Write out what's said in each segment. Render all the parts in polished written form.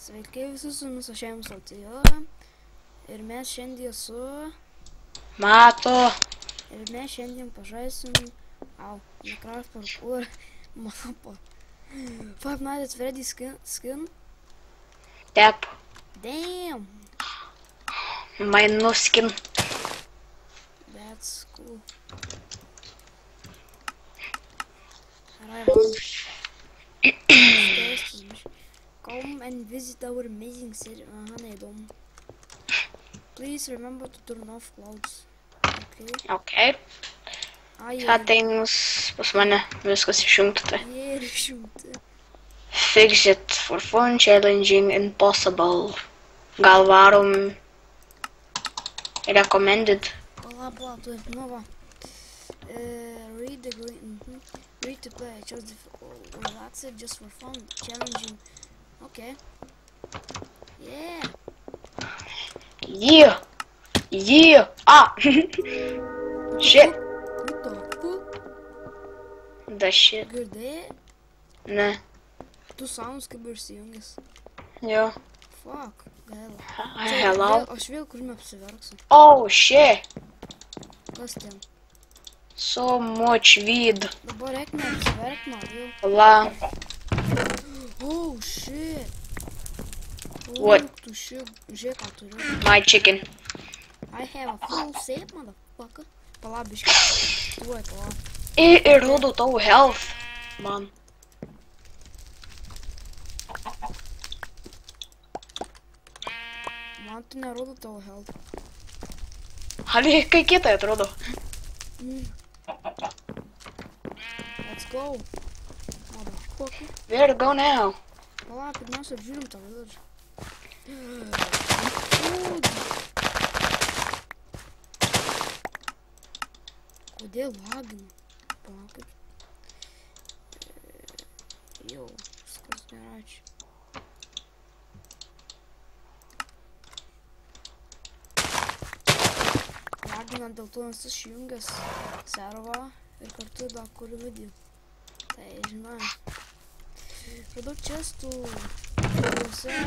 Sveiki visus, su jumis aš Jėmus Altėjo. Ir mes šiandien su... Mato. Ir mes šiandien pažaisim... Minecraft parkour mapą. Five Nights at Freddy's skin. Tap. Damn! My new skin. That's cool. Arrival. Come and visit our amazing city. Neįdomu. Please remember to turn off clouds. Okay. Okay. Jie Ateins pas mane viskas išjungta. ir išjungti. Fix it for fun, challenging, impossible. Gal varom recommended. Pala, tu, nu va. Read the green. Read to play, chose difficult, relaxed, just for fun, challenging. Okay. Yeah. Yeah. Yeah. Ah. Shit. What the fuck? The shit. Girdėjai? Ne. Tu sounds kaip išsijungęs. Jo. Fuck, gaila. Hello. Aš vėl kur neapsiverksiu. Oh shit. Kas ten? So much weed. Dabar reik neapsiverkt man vėl. La. Oh shit. What? Tu shit, žiūrėk ką turiu. My chicken. I have a full set, motherfucker. Pala, biškai. Tuoj, pala. Ir rodo tavo health, man. Man tu nerodo tavo health. Ali, kai kitai atrodo. Let's go. Motherfucker. Where to go now? Pala, pirmiausia, apžiūrim tą village. Kodėl lagina? Palaukit. Jau, viskas nėra čia. Lagina dėl to, nes aš išjungęs servą ir kartu dar kuriu video. Tai žinai. Radau čestų. Kuriuose...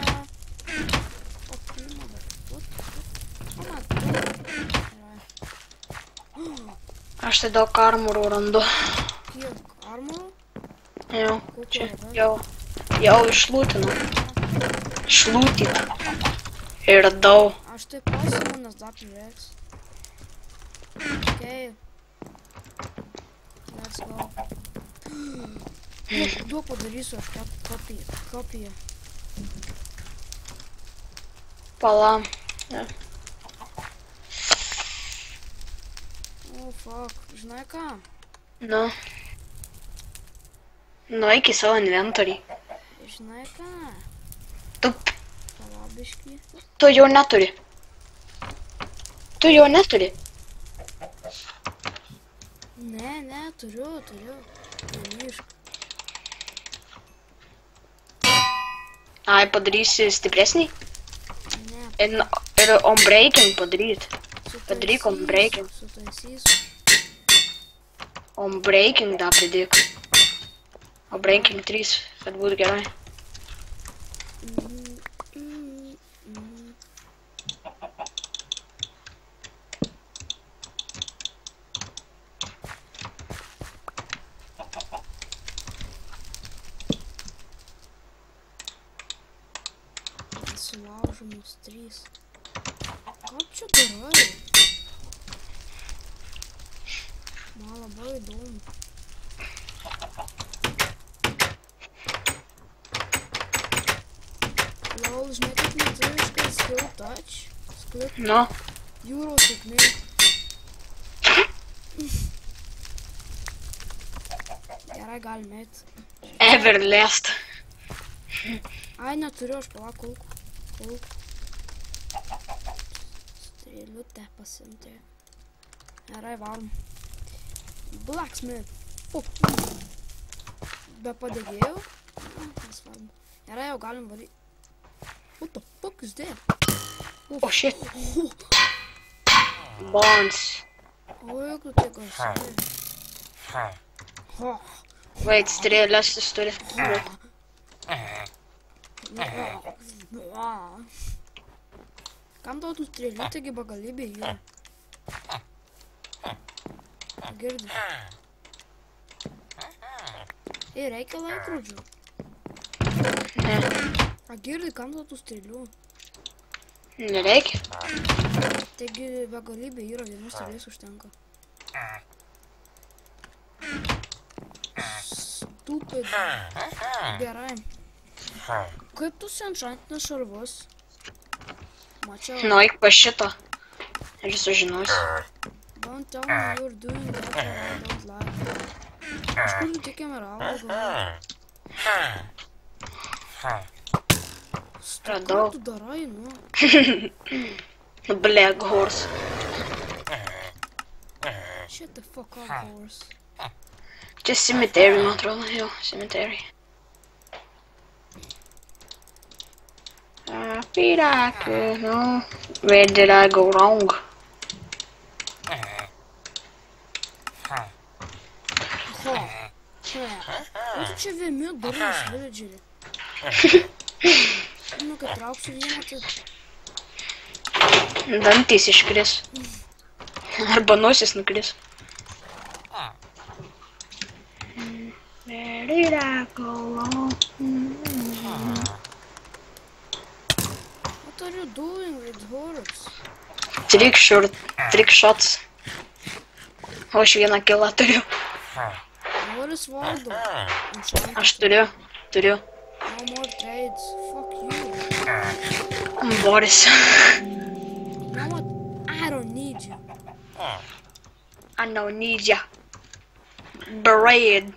Aš tai daug armorų randu. Kiek armorų? Jau, čia, jau išlūtinu. Išlūtyt. Ir radau. Aš taip pasimu, nes dar prireiks. Okay. Let's go. Duok padarysiu aš kopiją. Pala. Ja. Oh fuck, žinai ką? Nu. Nueik į savo inventorį. Žinai ką? Tu Palabiškai. jo neturi. Tu jo neturi. Ne, turiu. Nemišk. Ai, padarysi stipresnį? Ne. Ir on breaking padaryt. Padaryk on breaking. Sutaisysiu. On breaking dar pridėk. O breaking 3, kad būtų gerai. Sulaužomus 3. Ką čia darai? Man labai įdomu. Lol, žinai, kaip lietuviškai skill touch? Split Nu. jūros sėkmė. Gerai, galim eit. Everlast. Ai, neturiu, aš palauk, kulk. Strėliutę pasimti. Gerai, varom. Blacksmith. Fuck. Be padegėjau? Nesvarbu. Gerai, jau galim varyti. What the fuck is that? Oh shit. Bones. O, jeigu tai kas. Wait, strėlės jis turi. Kam tau tų strėlių, taigi begalybė yra. Girdi. Reikia laikrodžių. Ne, Girdi, kam tau tų strėlių. nereikia. Taigi begalybė yra, vienų strėlės užtenka. Stupid. Gerai. Kaip tu senšantinės šarvus? Mačiau. Nu, eik pa šitą. Ir sužinosi. Don't tell me you're doing that or I don't like it. Iš kur tu tik emeraldą gavai? Radau. Ką tu darai, nu? Black Horse. Shut the fuck up, horse. Čia cemetery, man atrodo, jo, cemetery. Piraku, no. Where did I go wrong? Ho. O tu čia vėmi durnas, villageri. Nu, kad trauksiu vieną, tai... Dantys iškris. Arba nosis nukris. Where did I go wrong? What are you doing with horse? Trick shots. O aš vieną kilą turiu. Where is Waldo? Aš turiu. No more trades. Fuck you. Boris. You know what? I don't need you. I don't need ya. Bread.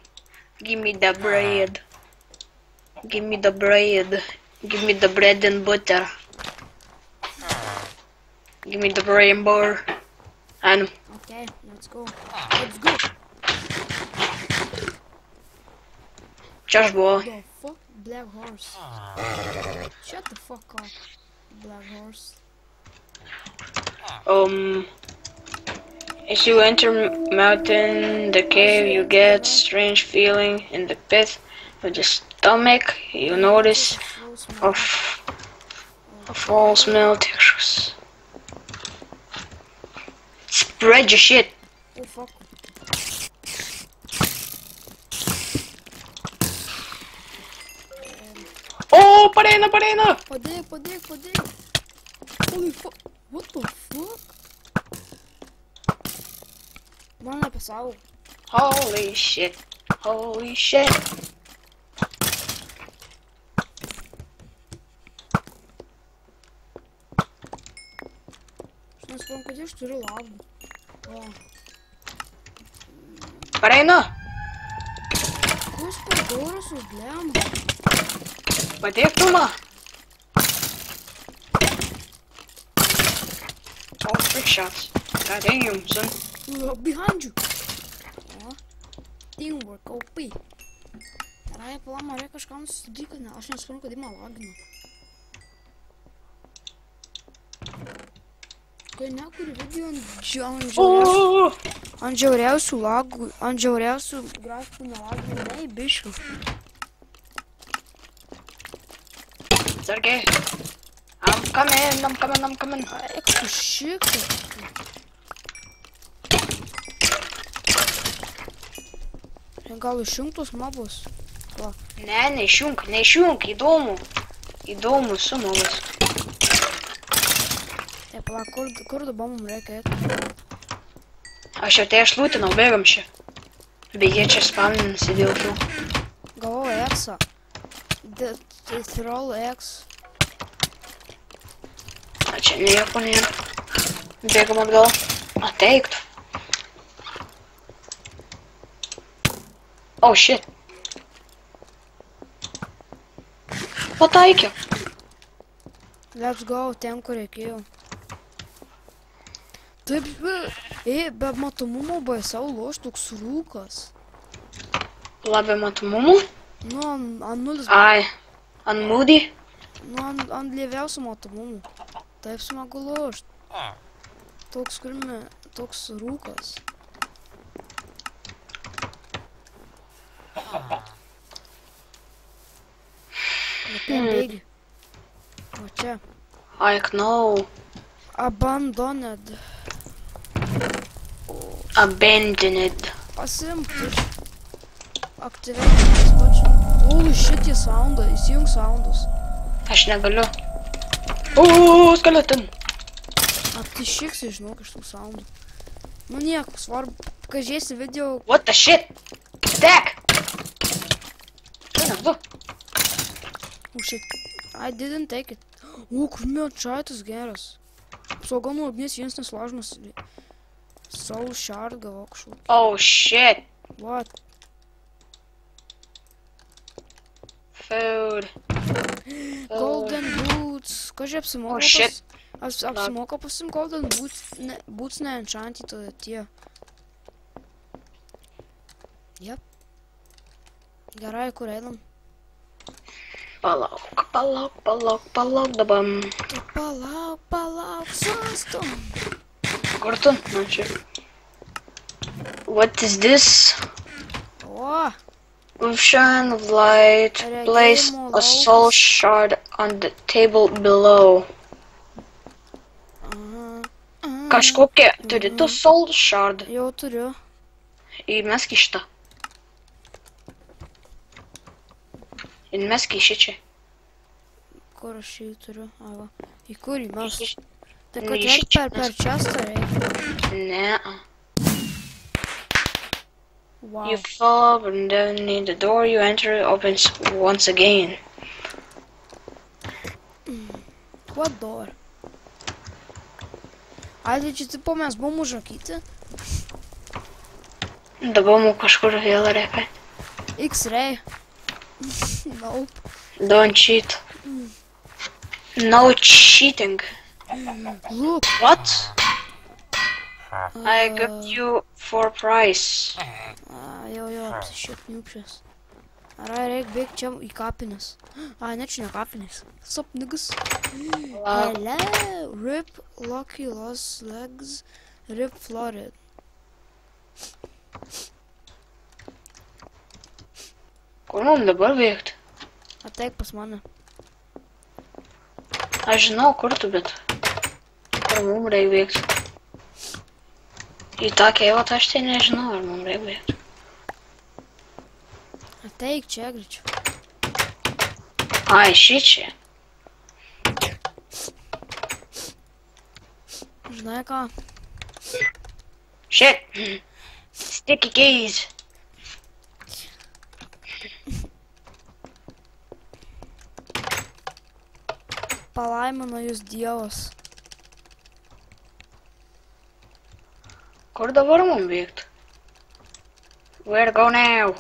Give me the bread. Give me the bread. Give me the bread and butter. Give me the bread and butter. I know. Okay, let's go. Let's go. Čia aš buvau. The fuck? Black horse. Shut the fuck up. Black horse. As you enter mountain, the cave, you get strange feeling in the pit of the stomach. You notice a foul smell textures. Spread your shit. Oh fuck. Oh, pareina. Padėk. Holy fuck. What the fuck? Man nepasau. Holy shit. Aš nespėjom, kad aš turiu lagų. O. Pareina. Kus per doras užblem? Padėk tu man. Oh, trick shots. God damn, son. Behind you. O. Teamwork, OP. Gerai, pala, man reikia kažką nusidyką, ne, aš nespėjom, kad įma lagina. Kai nekuri video ant žiauriausių lagų, ant žiauriausių grafikų nelagina, nei biškių. Sergei. I'm coming. Eik tu šikta. Gal išjungtus mobus? Va. Ne, neišjunk, įdomu su mobas. Tai pala, kur dabar mums reikia eiti? Aš jau tai išlūtinau, bėgam čia. Beje, čia spamninasi dėl to. Galvoju X-a. Tai Troll X. A čia nieko nėra. Bėgam atgal. Ateiktų. Oh shit. Pataikiau. Let's go, ten, kur reikėjo. Taip, be matomumo baisiau loš toks rūkas. Labai matomumu? Nu, ant nulis. Ai, ant moody? Nu, ant lieviausių matomumų. Taip smagu lošt. Toks rūkas. Nepabėgi. O čia. I know. Abandoned. Abandoned. Pasimk. Aktyviai tas pačiu. Holy shit, jie soundą. Įsijung soundus. Aš negaliu. Skeleton. Tai šiksiu, žinau, kažtų soundų. Nu nieko, svarbu. Pažiūrėsi video. What the shit? Stack. Vienas, du. Oh shit. I didn't take it. Kur mėčaitas geras. Apsauga nuo ugnies vienas neslaužmas. Soul shard gavo kažkokį. Oh shit. What? Food. Golden boots. Kažkai apsimoka. Oh shit. Apsimoka pasim golden boots neenchantytoje tie. Jep. Gerai, kur einam? Palauk dabar. Tai palauk, sastom. Kur tu? Na čia. What is this? O, Shine of light. Place a soul shard on the table below. Kažkokia turi tu soul shard. jau turiu. Įmesk į šitą. Įmesk į šičia. Kur aš jį turiu? Ava. Į kur įmes? Tai Nu, kad į reik šičia per čestą reikia. Ne. Wow. You fall and then the door you enter opens once again. What door? Ai, tai čia tipo mes buvom užrakyti? Dabar mums kažkur vėl reikia. X-ray. Nope. Don't cheat. No cheating. Look. What? I got you for price. Jo, apsišiek niupšės. Ar reik bėgt čia į kapines? Ne čia ne kapines. Sup, niggas. Hello. Rip Lucky Lost Legs. Rip Florid. Kur mums dabar bėgt? Ateik pas mane. Aš žinau, kur tu, bet kur mums reikia bėgt? Į tą keivą aš tai nežinau, ar mums reikia bėgt. Ateik čia, greičiau. Ai, šičia. Žinai ką? Shit. Sticky keys. Palaimino jūs Dievas. Kur dabar mums bėgt? Where to go now?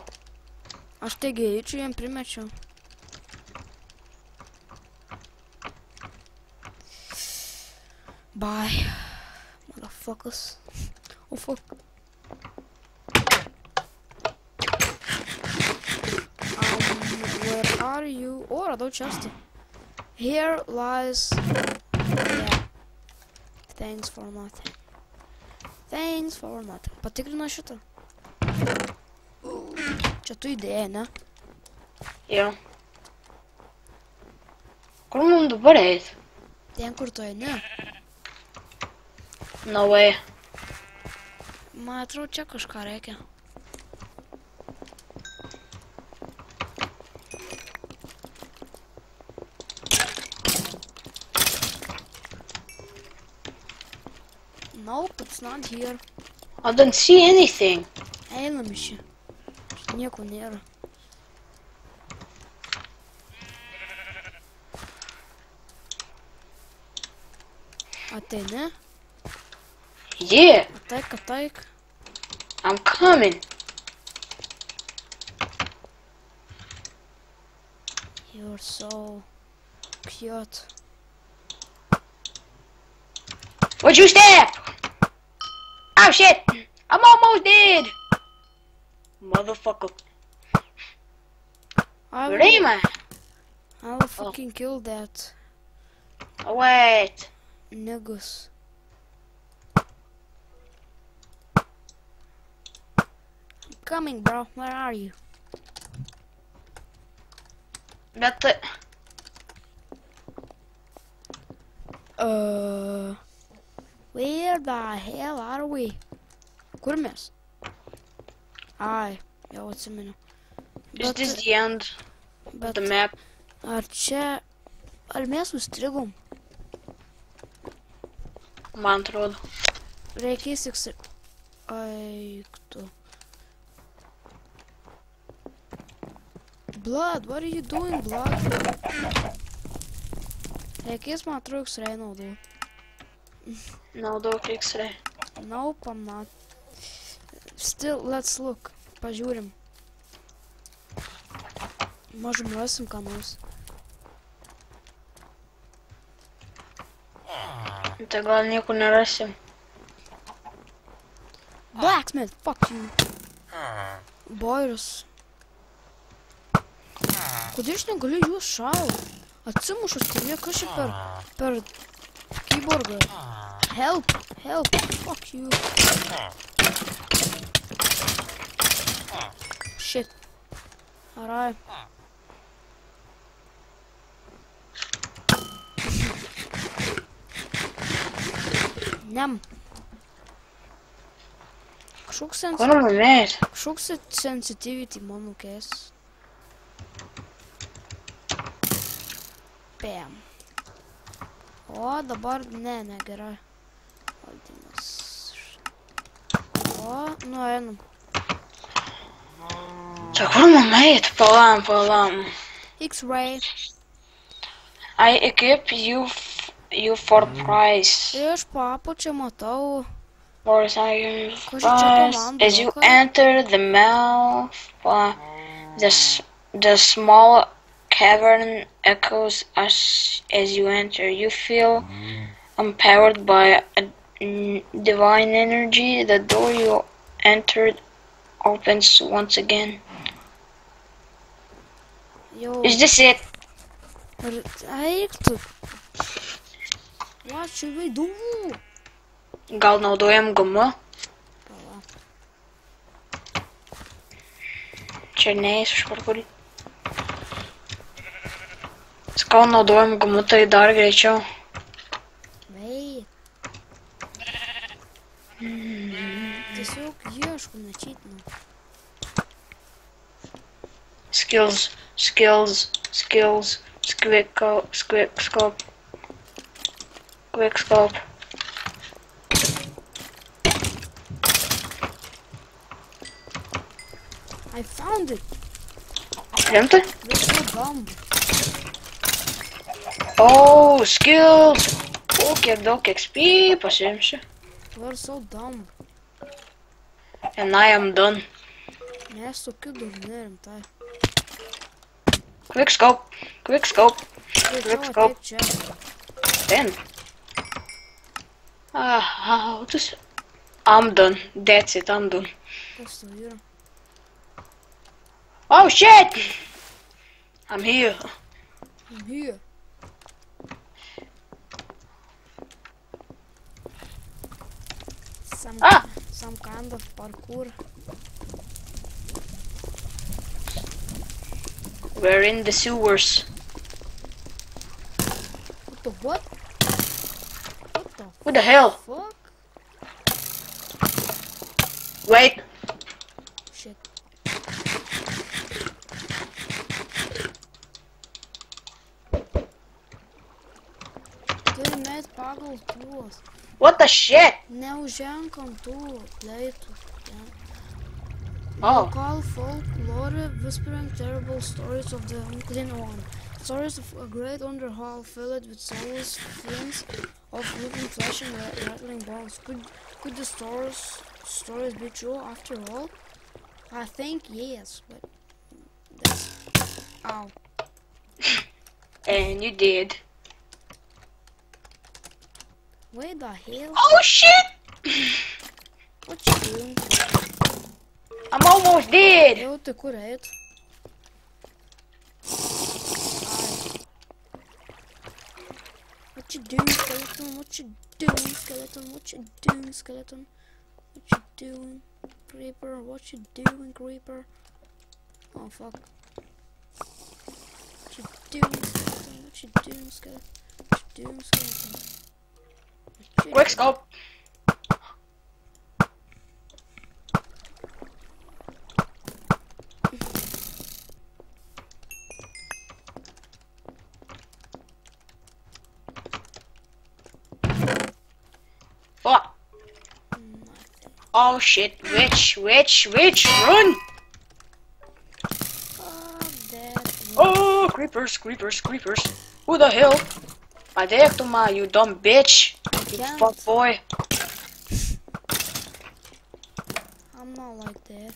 Aš tai gėričių jam primečiau. Bye. Motherfuckers. Oh fuck. Where are you? O, radau čestą. Here lies... Yeah. Thanks for nothing. Thanks for nothing. Patikrina šitą. Čia tu idėja, ne? Jo. Kur mums dabar eit? Ten, kur tu eini. No way. Man atrodo, čia kažką reikia. Nope, it's not here. I don't see anything. Einam iš čia. Nieko nėra. Ateini? Yeah, Ataik. I'm coming. You're so cute. What'd you step? Oh shit! I'm almost dead! Motherfucker. Where am I? I will fucking kill that Oh, wait. niggas. I'm coming, bro. Where are you? Bet Where the hell are we? Kur mes? Ai, jau atsimenu. Is this the end of the map? Ar čia... Ar mes užstrigom? Man atrodo. Reikės Aiktu. Blood, what are you doing, Blood? Reikės man atrodo X-ray naudot. Naudok X-ray. Nope, I'm not. Still, let's look. Pažiūrim. Možem rasim ką nors. Tai gal nieko nerasim. Blacksmith, fuck you. Boiras. Kodėl aš negaliu juos šaut? Atsimušas, kur kas čia per keyboardą. Help, help, fuck you. Shit. Alright. Ням. Kažkoks sensitivity mano kes. Bam. O dabar ne gerai. Valdymas. O, nu einam. Tai kur man eit? Palam. X-ray. I equip you for price. Iš papo čia matau. As you enter the mouth, the small cavern echoes as you enter. You feel empowered by a divine energy. The door you entered opens once again. Yo. Is this it? Aiktu. What should we do? Gal naudojam gumu? Pala. Čia neįs kažkur. Sakau, naudojam gumu, tai dar greičiau. Vei. Tiesiog ieškau, nečytinu. Skills. Quick scope. I found it. Rimtai? That's so dumb. Oh, skills. O, kiek daug XP pasiimsiu. We're so dumb. And I am done. Mes tokiu durni rimtai. Quick scope. Ateik čia. Then. I'm done. That's it, I'm done. Kas tau yra? Oh shit! I'm here. I'm here. Some kind of parkour. We're in the sewers. What the what? What the hell? Fuck? Wait. Shit. Turi met pagal tuos. What the shit? Neuženkam tų pleitų. Oh. Local folklore whispering terrible stories of the unclean one. Stories of a great underhall filled with soulless fiends of living flesh and rattling bones. Could the stories be true after all? I think yes, but that's... Ow. And you did. Where the hell? Oh shit! What you doing? I'm almost dead. Eu te kur eit? What you doing, skeleton? What you doing, skeleton? What you doing, skeleton? What you doing, creeper? What you doing, creeper? Oh fuck. What you doing, skeleton? What you doing, skeleton? What you doing, skeleton? quick scope. Fuck. Oh shit, witch, run! Oh, creepers. Who the hell? I dare to my, you dumb bitch. You fuck boy. I'm not like that.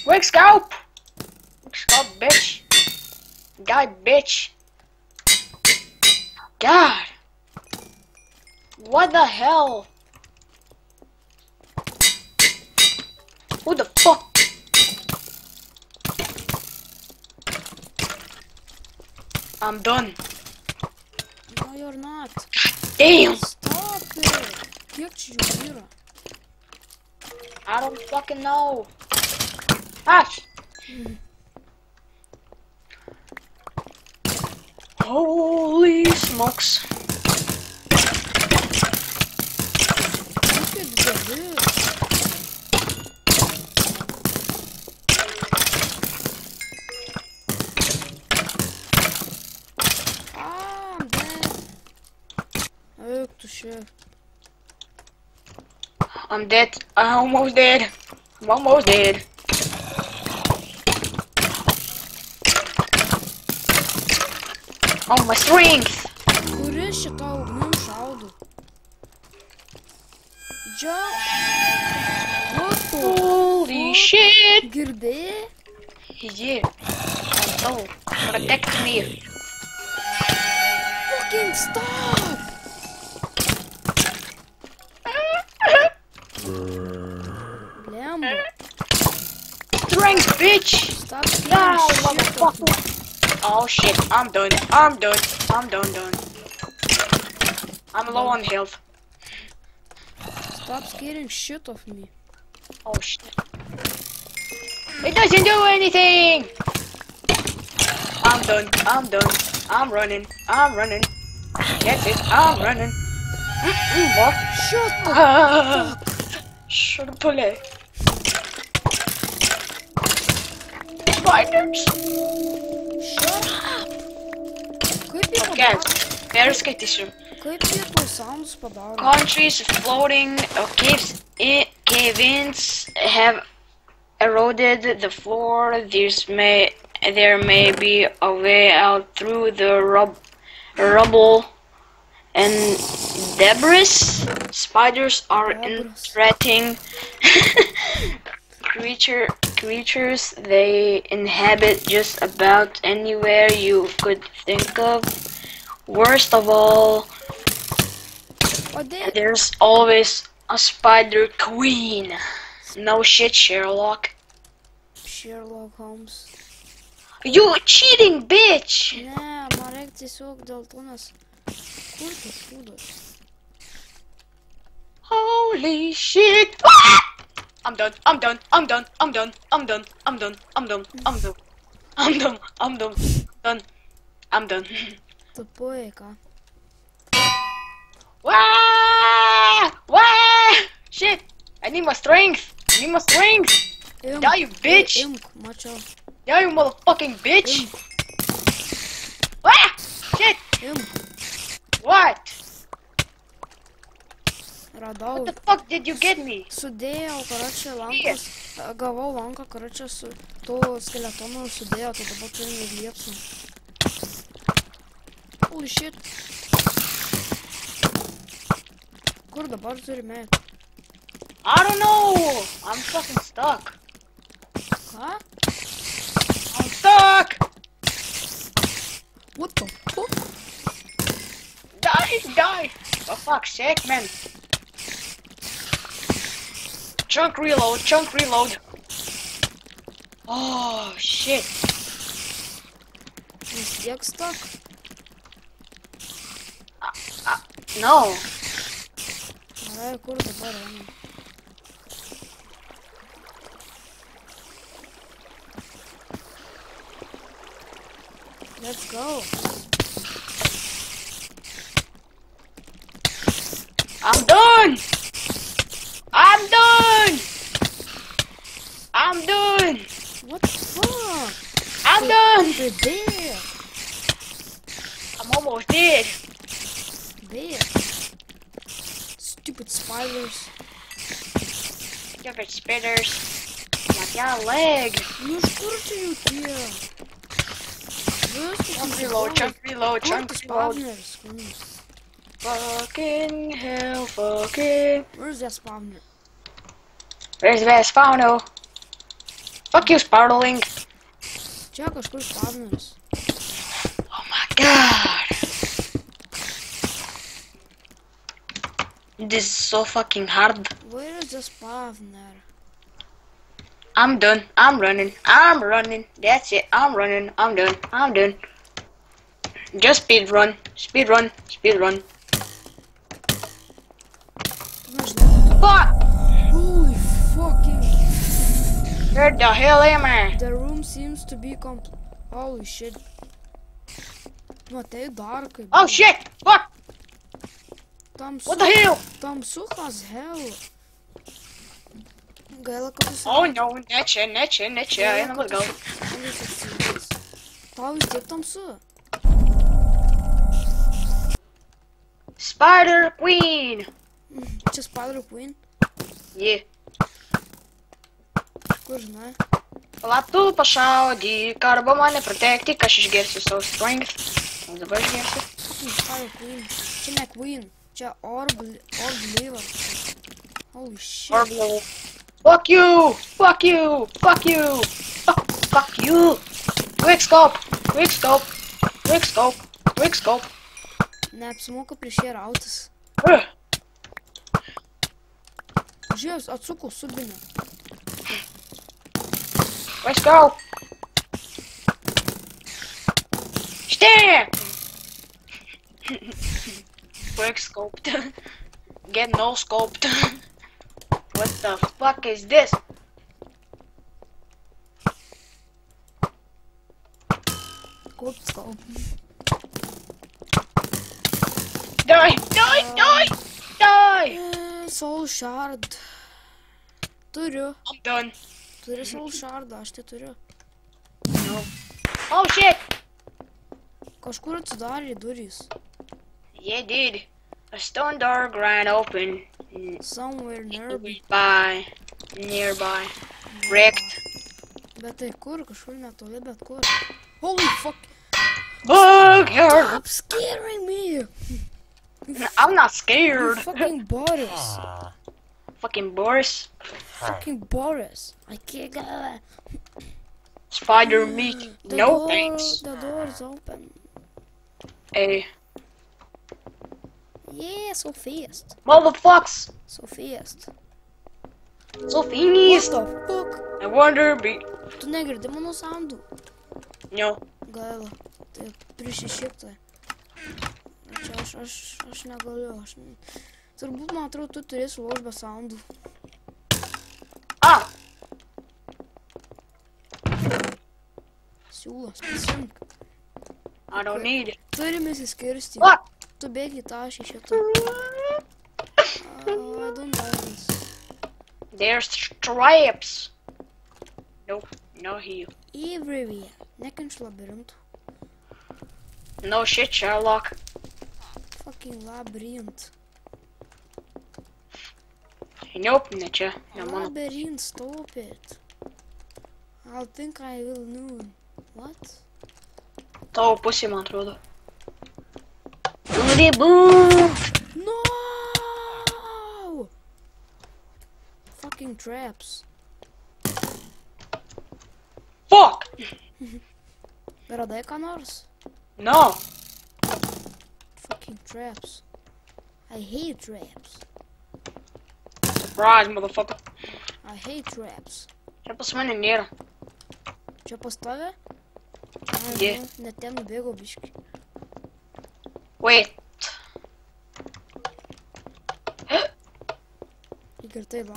Quick scope, bitch. Guy, bitch. God. What the hell? Who the fuck? I'm done. No, you're not. Damn. Stop it. Kiek you yra? I don't fucking know. Hush. Holy smokes. Look at this. Ah, I'm dead. Look to shit. I'm dead. I'm almost dead. Oh, my strength. Kuri šitą ugnim šaudo? What the Holy fuck? shit. Girdėjai? Yeah. Oh, protect me. Fucking stop! Blemba. Strength, bitch. Stop No, scaring shit of me. motherfucker. Oh shit, I'm done. Done. I'm low on health. Stop scaring shit of me. Oh shit. It doesn't do anything! I'm done. I'm running. That's it, I'm running. What? Shut the Shut up, Pule. Spiders! Shut up! Kaip jie Okay, padaro? perskaitysiu. Kaip jie tuos soundus padaro? Countries floating cave-ins have eroded the floor. There may be a way out through the rubble and debris. Spiders are interesting creatures. They inhabit just about anywhere you could think of. Worst of all, O dėl... there's always a spider queen. No shit, Sherlock. Sherlock Holmes. You cheating bitch! Ne, man reikia tiesiog dėl to, nes... Kur tas kūdas? Holy shit! I'm done. Tapai, ką? Shit! I need my strength! Imk. Die, you bitch! Imk, mačiau. Die, you motherfucking bitch! Shit! Imk. What? Radau. What the fuck did you get me? Sudėjau, karočią, lankus. Gavau lanką, karočią, su to skeletonu sudėjau, tai dabar turim ir liepsų. Holy shit. Kur dabar turime? I don't know! I'm fucking stuck. Ką? I'm stuck! What the fuck? Die! For fuck's sake, man. Chunk reload. Oh, shit. Vis tiek stuck? No. Gerai, kur dabar einam? Let's go. I'm done! I'm done! I'm done! What the fuck? I'm done! They're there. I'm almost dead. There. Stupid spiders. Stupid spitters. Like your leg. Ну что ты here? Chunk reload, chunk reload, chunk reload. Spawners. Fucking hell, fucking. Where's that spawner? Where's the best spawner? Fuck you, Spartling. Čia kažkur spawneris. Oh my god. This is so fucking hard. Where is the spawner? I'm done. I'm running. I'm running. That's it. I'm running. I'm done. I'm done. Just speed run. Speed run. Speed run. Fuck! Holy fucking... Where the hell am I? The room seems to be complete. Holy shit. Matai dark. Oh shit! Fuck! What the hell? Tamsu as hell. Gaila, kad tu Oh no, ne čia, ne čia, ne čia. Einam atgal. Tau vis tiek tamsu. Spider Queen! Čia Spider Queen. Yeah. Kur žinai? Platu pašaudyk, arba mane pratekti, aš išgersiu savo strength. O dabar išgersiu. Spider Queen. Čia ne Queen. Čia Orb Liver. Holy shit. Orb level. Fuck you! Fuck you! Fuck you! Fuck you! Quick scope! Quick scope! Quick scope! Quick scope! Neapsimoka prieš jie rautis. Žiūrės, atsuku subinę. Quick scope! Stay! Quick scoped. Get no scoped. What the fuck is this? Quick scope. Die! Die! Die! Die! Soul Shard. Turiu. I'm done. Turiu Soul Shardą, aš tai turiu. No. Oh shit! Kažkur atsidarė durys. Yeah, dude. A stone door grand open. Somewhere nearby. Nearby. Wrecked. Bet tai kur, kažkur netoli, bet kur. Holy fuck. Fuck her! Stop scaring me. I'm not You scared. fucking Boris. Fucking Boris. Fucking Boris. I can't go. Spider meat. No thanks. The door is open. Hey. Yeah, so fast. Motherfucks. So fast. So What finished. the fuck? I wonder be. Tu negirdi mano soundų? No. Gaila. Tai prisišiktai. Čia aš negaliu. Turbūt, man atrodo, tu turėsi loš be soundų. Ah. Siūlas, pasink. I don't need it. Turime įsiskirstyti. What? Tu bėgi tą šitą. I don't know this. There's stripes. Nope. No heal. Everywhere. Nekenčiu labirintų. No shit, Sherlock. Fucking labyrinth. Nope, ne čia. Ne mano. Labyrinth, stop it. I think I will know. What? Tavo pusė, man atrodo. Boom! No! Fucking traps. Fuck! Radai ką nors? No! Fucking traps. I hate traps. Surprise, motherfucker. I hate traps. Čia pas mane nėra. Čia pas tave? Yeah. Net ten nubėgo biški. Wait. Ir tai lau.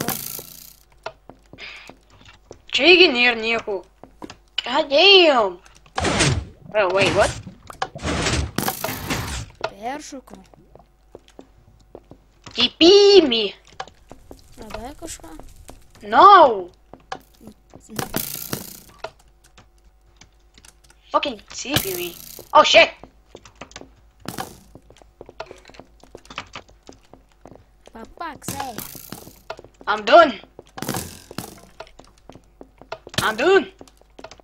Čia irgi nėra nieko. God damn! Oh, wait, what? Peršokau. TP me. Radai kažką? No. Fucking TP me. Oh shit. Papak, say. I'm done. I'm done.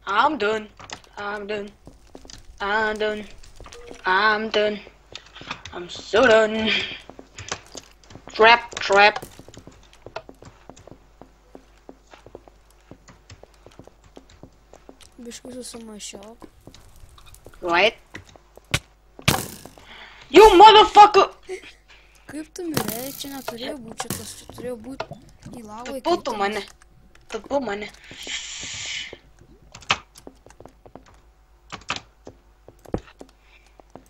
I'm done. I'm done. I'm done. I'm done. I'm so done. Trap, trap. Biškai susimaišiau. Right? You motherfucker! Kaip tu mirėjai, čia neturėjo būti šitas, čia turėjo būti į lavą Tapau mane. Tapau mane.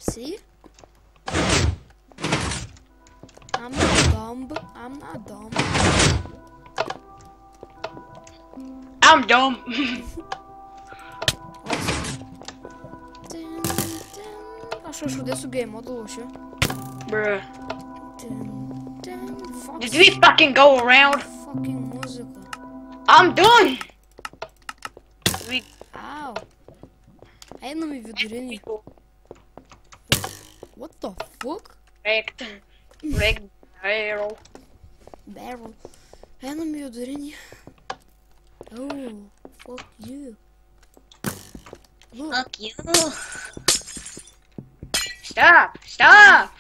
See? I'm not dumb. I'm not dumb. I'm dumb. Aš uždėsiu game modu lošiu. Bruh. Did we fucking go around? Fucking muzika. I'm done. We Au. Einam į vidurinį. What the fuck? wrecked. Wrecked barrel. Barrel. Einam į vidurinį. Oh, fuck you. Look. Fuck you. Stop. Stop.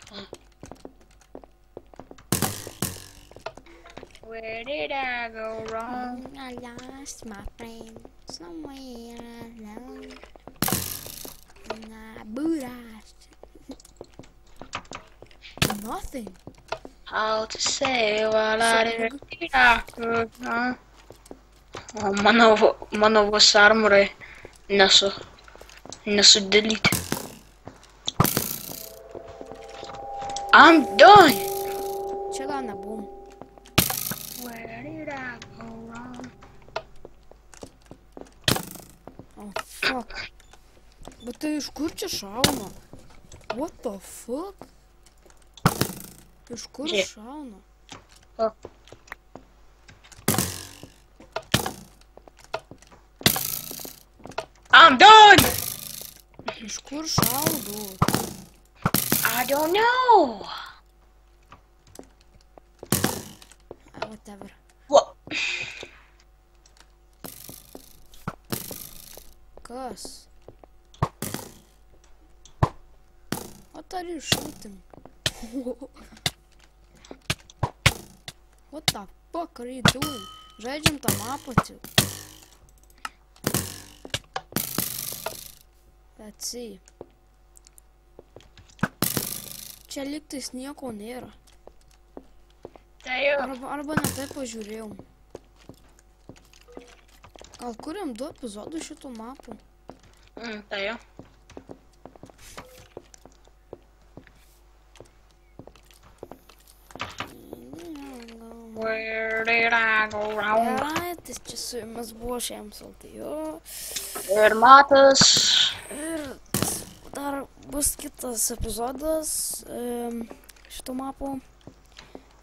Where did I go wrong? I lost my friend somewhere alone. And I bootashed. Nothing. How to say what I did. Mano vos armorai nesudelyti. I'm done. Čia gal nebuvom. Where did I go wrong? Oh, fuck. Bet tai iš kur čia šauna? What the fuck? Iš kur Žiūrėk. šauna? I'm done. Iš kur šaudo? I don't know. Whatever. What? Kas? What are you shooting? What the fuck are you doing? Žaidžiam tą mapą tik. Let's see. Čia lygtais nieko nėra. Tai jau. Arba ne taip pažiūrėjau. Gal kuriam 2 epizodus šitų mapų? Tai jau. Where did I go wrong? Gerai, tai čia su jumis buvo šiam saltiju. Ir Matas. Ir dar bus kitas epizodas šito mapo.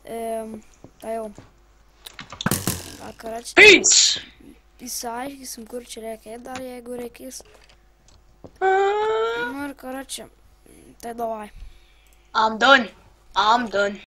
Tai jau. Vakar čia Peace! įsiaiškysim, kur čia reikia dar, jeigu reikės. Nu ir karačią. Tai davai. I'm done. I'm done.